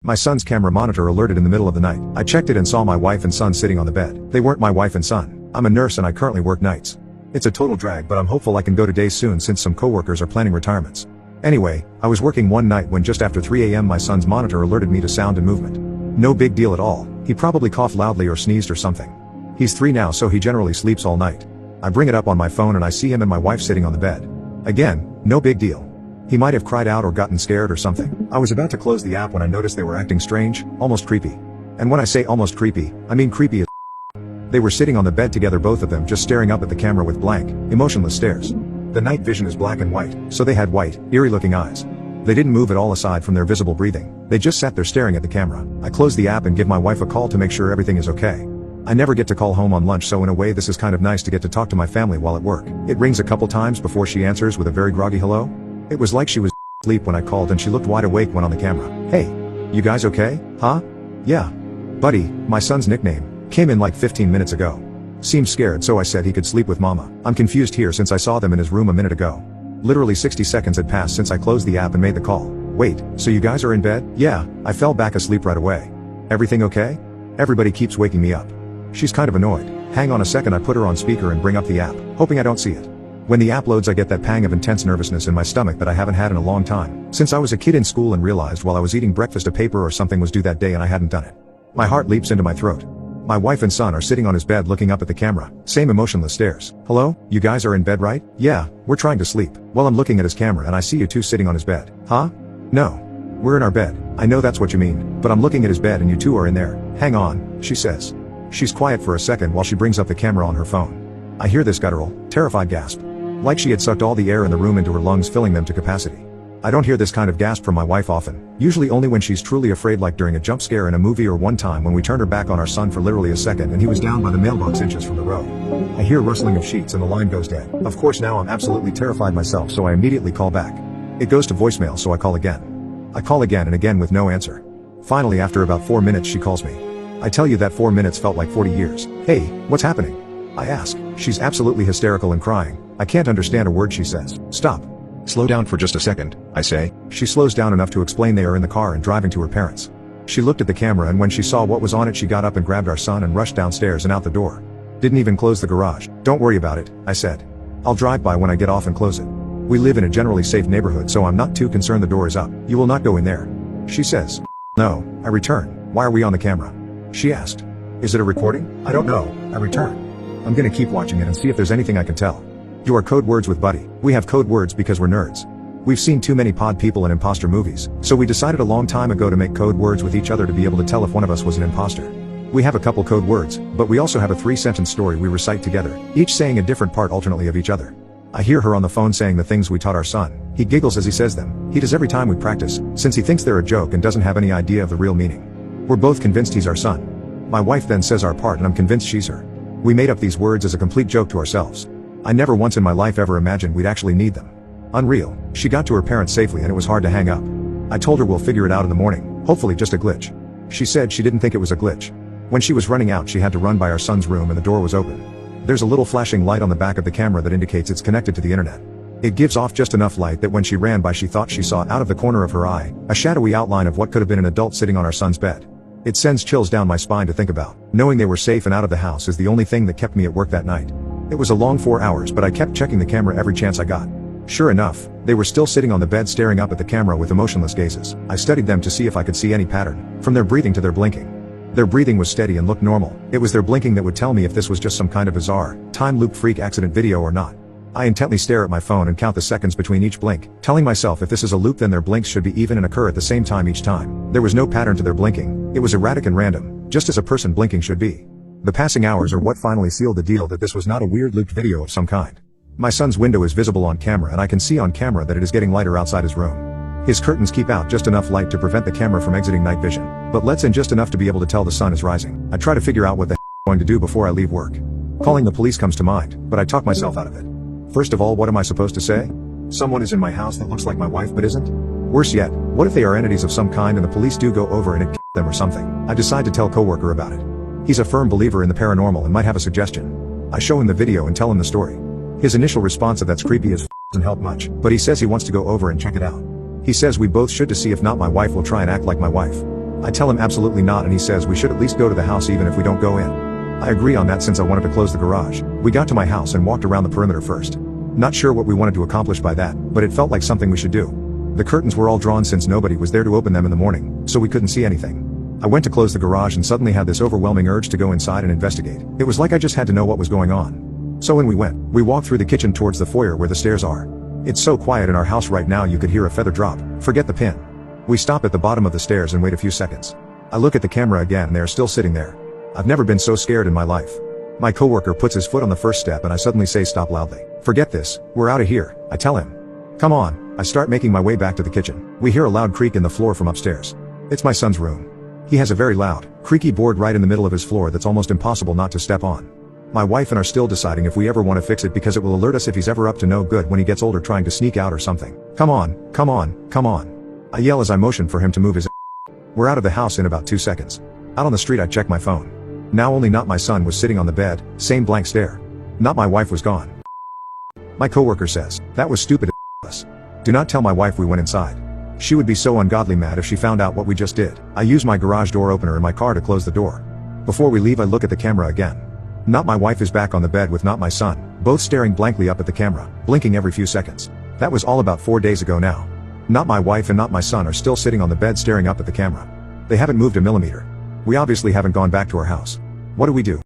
My son's camera monitor alerted in the middle of the night. I checked it and saw my wife and son sitting on the bed. They weren't my wife and son. I'm a nurse and I currently work nights. It's a total drag, but I'm hopeful I can go to days soon since some coworkers are planning retirements. Anyway, I was working one night when just after 3 a.m. my son's monitor alerted me to sound and movement. No big deal at all. He probably coughed loudly or sneezed or something. He's 3 now, so he generally sleeps all night. I bring it up on my phone and I see him and my wife sitting on the bed. Again, no big deal. He might have cried out or gotten scared or something. I was about to close the app when I noticed they were acting strange, almost creepy. And when I say almost creepy, I mean creepy as They were sitting on the bed together, both of them just staring up at the camera with blank, emotionless stares. The night vision is black and white, so they had white, eerie looking eyes. They didn't move at all aside from their visible breathing. They just sat there staring at the camera. I close the app and give my wife a call to make sure everything is okay. I never get to call home on lunch, so in a way this is kind of nice to get to talk to my family while at work. It rings a couple times before she answers with a very groggy hello. It was like she was asleep when I called and she looked wide awake when on the camera. Hey, you guys okay? Huh? Yeah. Buddy, my son's nickname, came in like 15 minutes ago. Seemed scared, so I said he could sleep with mama. I'm confused here since I saw them in his room a minute ago. Literally 60 seconds had passed since I closed the app and made the call. Wait, so you guys are in bed? Yeah, I fell back asleep right away. Everything okay? Everybody keeps waking me up. She's kind of annoyed. Hang on a second, I put her on speaker and bring up the app, hoping I don't see it. When the app loads, I get that pang of intense nervousness in my stomach that I haven't had in a long time, since I was a kid in school and realized while I was eating breakfast a paper or something was due that day and I hadn't done it. My heart leaps into my throat. My wife and son are sitting on his bed looking up at the camera, same emotionless stares. Hello? You guys are in bed, right? Yeah, we're trying to sleep. Well, I'm looking at his camera and I see you two sitting on his bed. Huh? No. We're in our bed. I know that's what you mean, but I'm looking at his bed and you two are in there. Hang on, she says. She's quiet for a second while she brings up the camera on her phone. I hear this guttural, terrified gasp. Like she had sucked all the air in the room into her lungs, filling them to capacity. I don't hear this kind of gasp from my wife often, usually only when she's truly afraid, like during a jump scare in a movie or one time when we turned her back on our son for literally a second and he was down by the mailbox inches from the road. I hear rustling of sheets and the line goes dead. Of course now I'm absolutely terrified myself, so I immediately call back. It goes to voicemail, so I call again. I call again and again with no answer. Finally, after about 4 minutes, she calls me. I tell you that 4 minutes felt like 40 years. Hey, what's happening? I ask. She's absolutely hysterical and crying. I can't understand a word she says. Stop. Slow down for just a second, I say. She slows down enough to explain they are in the car and driving to her parents. She looked at the camera and when she saw what was on it, she got up and grabbed our son and rushed downstairs and out the door. Didn't even close the garage. Don't worry about it, I said. I'll drive by when I get off and close it. We live in a generally safe neighborhood, so I'm not too concerned the door is up. You will not go in there. She says. No, I return. Why are we on the camera? She asked. Is it a recording? I don't know, I return. I'm gonna keep watching it and see if there's anything I can tell. You are code words with Buddy. We have code words because we're nerds. We've seen too many pod people and imposter movies, so we decided a long time ago to make code words with each other to be able to tell if one of us was an imposter. We have a couple code words, but we also have a 3-sentence story we recite together, each saying a different part alternately of each other. I hear her on the phone saying the things we taught our son. He giggles as he says them. He does every time we practice, since he thinks they're a joke and doesn't have any idea of the real meaning. We're both convinced he's our son. My wife then says our part and I'm convinced she's her. We made up these words as a complete joke to ourselves. I never once in my life ever imagined we'd actually need them. Unreal. She got to her parents safely and it was hard to hang up. I told her we'll figure it out in the morning, hopefully just a glitch. She said she didn't think it was a glitch. When she was running out, she had to run by our son's room and the door was open. There's a little flashing light on the back of the camera that indicates it's connected to the internet. It gives off just enough light that when she ran by, she thought she saw out of the corner of her eye a shadowy outline of what could have been an adult sitting on our son's bed. It sends chills down my spine to think about. Knowing they were safe and out of the house is the only thing that kept me at work that night. It was a long 4 hours, but I kept checking the camera every chance I got. Sure enough, they were still sitting on the bed staring up at the camera with emotionless gazes. I studied them to see if I could see any pattern, from their breathing to their blinking. Their breathing was steady and looked normal. It was their blinking that would tell me if this was just some kind of bizarre, time loop freak accident video or not. I intently stare at my phone and count the seconds between each blink, telling myself if this is a loop then their blinks should be even and occur at the same time each time. There was no pattern to their blinking. It was erratic and random, just as a person blinking should be. The passing hours are what finally sealed the deal that this was not a weird looped video of some kind. My son's window is visible on camera and I can see on camera that it is getting lighter outside his room. His curtains keep out just enough light to prevent the camera from exiting night vision, but lets in just enough to be able to tell the sun is rising. I try to figure out what the I'm going to do before I leave work. Calling the police comes to mind, but I talk myself out of it. First of all, what am I supposed to say? Someone is in my house that looks like my wife but isn't? Worse yet, what if they are entities of some kind and the police do go over and it them or something? I decide to tell coworker about it. He's a firm believer in the paranormal and might have a suggestion. I show him the video and tell him the story. His initial response of that's creepy as doesn't help much, but he says he wants to go over and check it out. He says we both should to see if not my wife will try and act like my wife. I tell him absolutely not, and he says we should at least go to the house even if we don't go in. I agree on that since I wanted to close the garage. We got to my house and walked around the perimeter first. Not sure what we wanted to accomplish by that, but it felt like something we should do. The curtains were all drawn since nobody was there to open them in the morning, so we couldn't see anything. I went to close the garage and suddenly had this overwhelming urge to go inside and investigate. It was like I just had to know what was going on. So in we went. We walked through the kitchen towards the foyer where the stairs are. It's so quiet in our house right now you could hear a feather drop. Forget the pin. We stop at the bottom of the stairs and wait a few seconds. I look at the camera again and they are still sitting there. I've never been so scared in my life. My coworker puts his foot on the first step and I suddenly say stop loudly. Forget this, we're out of here, I tell him. Come on, I start making my way back to the kitchen. We hear a loud creak in the floor from upstairs. It's my son's room. He has a very loud, creaky board right in the middle of his floor that's almost impossible not to step on. My wife and are still deciding if we ever want to fix it because it will alert us if he's ever up to no good when he gets older trying to sneak out or something. Come on, come on, come on. I yell as I motion for him to move his We're out of the house in about 2 seconds. Out on the street I check my phone. Now only not my son was sitting on the bed, same blank stare. Not my wife was gone. My coworker says, that was stupid as Do not tell my wife we went inside. She would be so ungodly mad if she found out what we just did. I use my garage door opener in my car to close the door. Before we leave I look at the camera again. Not my wife is back on the bed with not my son, both staring blankly up at the camera, blinking every few seconds. That was all about 4 days ago now. Not my wife and not my son are still sitting on the bed staring up at the camera. They haven't moved a millimeter. We obviously haven't gone back to our house. What do we do?